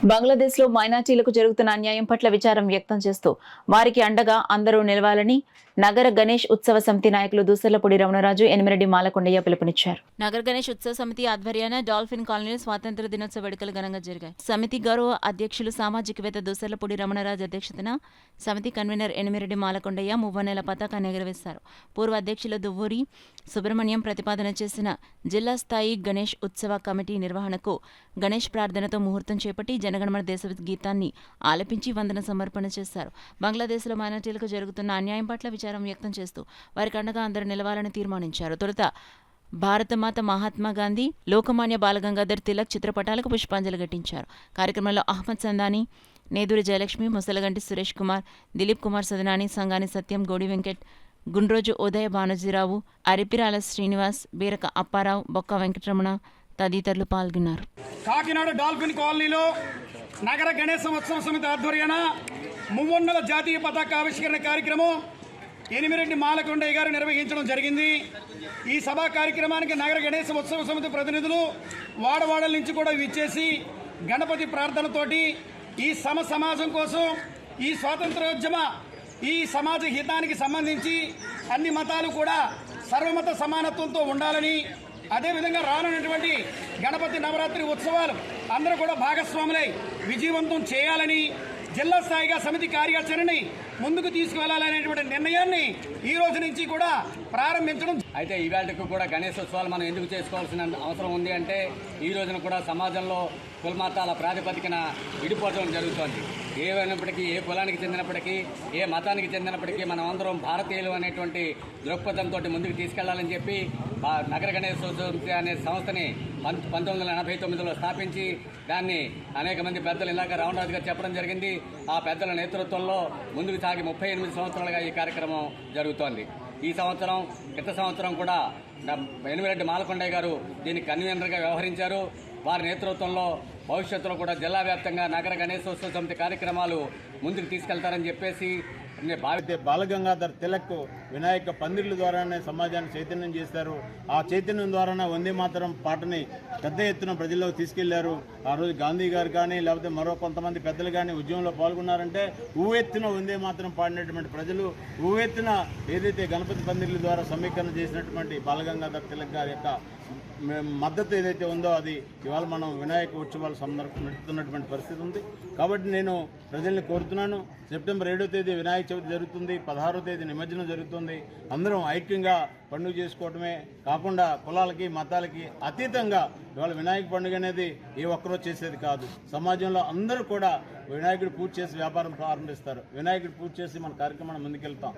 బంగ్లాదేశ్లో మైనార్టీలకు జరుగుతున్న అన్యాయం పట్ల విచారం వ్యక్తం చేస్తూ వారికి అండగా అందరూ నిలవాలని నగర గణేష్ ఉత్సవ సమితి నాయకులు దూసర్లపూడి రమణరాజు, ఎనిమిరెడ్డి మాలకొండయ్య పిలుపునిచ్చారు. నగర గణేష్ ఉత్సవ సమితి ఆధ్వర్యాన డాల్ఫిన్ కాలనీలో స్వాతంత్ర దినోత్సవ వేడుకలు ఘనంగా జరిగాయి. సమితి గౌరవ అధ్యక్షులు సామాజికవేత్త దూసర్లపూడి రమణరాజు అధ్యక్షతన సమితి కన్వీనర్ ఎనిమిరెడ్డి మాలకొండయ్య మువ్వన్నెల పతాకాన్ని ఎగురవేశారు. పూర్వ అధ్యక్షులు దువ్వూరి సుబ్రహ్మణ్యం ప్రతిపాదన చేసిన జిల్లా స్థాయి గణేష్ ఉత్సవ కమిటీ నిర్వహణకు గణేష్ ప్రార్థనతో ముహూర్తం చేపట్టి జనగణమన దేశ గీతాన్ని ఆలపించి వందన సమర్పణ చేశారు. బంగ్లాదేశ్లో మైనార్టీలకు జరుగుతున్న అన్యాయం పట్ల విచారం వ్యక్తం చేస్తూ వారికి అండగా అందరూ నిలవాలని తీర్మానించారు. తొలుత భారతమాత మహాత్మా గాంధీ, లోకమాన్య బాలగంగాధర్ తిలక్ చిత్రపటాలకు పుష్పాంజలి ఘటించారు. కార్యక్రమంలో అహ్మద్ సందాని, నేదూరి జయలక్ష్మి, ముసలగంటి సురేష్ కుమార్, దిలీప్ కుమార్ సదనాని, సంగాని సత్యం, గోడి వెంకట్, గుండ్రోజు ఉదయ బానజీరావు, అరిపిరాల శ్రీనివాస్, బీరక అప్పారావు, బొక్క వెంకటరమణ తదితరులు పాల్గొన్నారు. కాకినాడ డాల్ఫిన్ కాలనీలో నగర గణేశ ఉత్సవ సమితి ఆధ్వర్యాన మువ్వన్నెల జాతీయ పతాక ఆవిష్కరణ కార్యక్రమం ఎనిమిరెడ్డి మాలకొండయ్య గారు నిర్వహించడం జరిగింది. ఈ సభా కార్యక్రమానికి నగర గణేశ ఉత్సవ సమితి ప్రతినిధులు వాడవాడల నుంచి కూడా విచ్చేసి గణపతి ప్రార్థనతోటి ఈ సమాజం కోసం, ఈ స్వాతంత్రోద్యమ, ఈ సమాజ హితానికి సంబంధించి అన్ని మతాలు కూడా సర్వమత సమానత్వంతో ఉండాలని, అదేవిధంగా రానున్నటువంటి గణపతి నవరాత్రి ఉత్సవాలు అందరూ కూడా భాగస్వాములై విజయవంతం చేయాలని, జిల్లా స్థాయిగా సమితి కార్యాచరణని ముందుకు తీసుకువెళ్లాలనేటువంటి నిర్ణయాన్ని ఈ రోజు నుంచి కూడా ప్రారంభించడం. అయితే ఈవేళకు కూడా గణేశోత్సవాలు మనం ఎందుకు చేసుకోవాల్సిన అవసరం ఉంది అంటే, ఈ రోజున కూడా సమాజంలో కులమతాల ప్రాతిపదికన విడిపోవడం జరుగుతోంది. ఏమైనప్పటికీ, ఏ కులానికి చెందినప్పటికీ, ఏ మతానికి చెందినప్పటికీ మనం అందరం భారతీయులు అనేటువంటి దృక్పథంతో ముందుకు తీసుకెళ్లాలని చెప్పి నగర గణేశోత్సవం అనే సంస్థని 1989లో స్థాపించి దాన్ని అనేక మంది పెద్దలు ఇలాగ రామరాజు గారు చెప్పడం జరిగింది. ఆ పెద్దల నేతృత్వంలో ముందుకు సాగి 38 సంవత్సరాలుగా ఈ కార్యక్రమం జరుగుతోంది. ఈ సంవత్సరం, గత సంవత్సరం కూడా ఎనిమిరెడ్డి మాలకొండయ్య గారు దీనికి కన్వీనర్గా వ్యవహరించారు. వారి నేతృత్వంలో భవిష్యత్తులో కూడా జిల్లా వ్యాప్తంగా నగర గణేశోత్సవ సమితి కార్యక్రమాలు ముందుకు తీసుకెళ్తారని చెప్పేసి బాలగంగాధర్ తిలక్ వినాయక పందిర్ల ద్వారానే సమాజాన్ని చైతన్యం చేశారు. ఆ చైతన్యం ద్వారానే వందే మాతరం పాటని పెద్ద ఎత్తున ప్రజల్లోకి తీసుకెళ్లారు. ఆ రోజు గాంధీ గారు కానీ, లేకపోతే మరో కొంతమంది పెద్దలు కానీ ఉద్యమంలో పాల్గొన్నారంటే ఊవెత్తున వందే మాతరం పాడినటువంటి ప్రజలు, ఊవెత్తున ఏదైతే గణపతి పందిర్ల ద్వారా సమీకరణ చేసినటువంటి బాలగంగాధర్ తిలక్ గారి యొక్క మద్దతు ఏదైతే ఉందో అది ఇవాళ మనం వినాయక ఉత్సవాలు నడుపుతున్నటువంటి పరిస్థితి ఉంది. కాబట్టి నేను ప్రజల్ని కోరుతున్నాను, సెప్టెంబర్ 7వ తేదీ వినాయక చవితి జరుగుతుంది, 16వ తేదీ నిమజ్జనం జరుగుతుంది. అందరం ఐక్యంగా పండుగ చేసుకోవటమే కాకుండా కులాలకి మతాలకి అతీతంగా ఇవాళ వినాయక పండుగ అనేది ఏ ఒక్కరో చేసేది కాదు. సమాజంలో అందరూ కూడా వినాయకుడు పూజ చేసి వ్యాపారం ప్రారంభిస్తారు, వినాయకుడు పూజ చేసి మన కార్యక్రమాన్ని ముందుకెళ్తాం.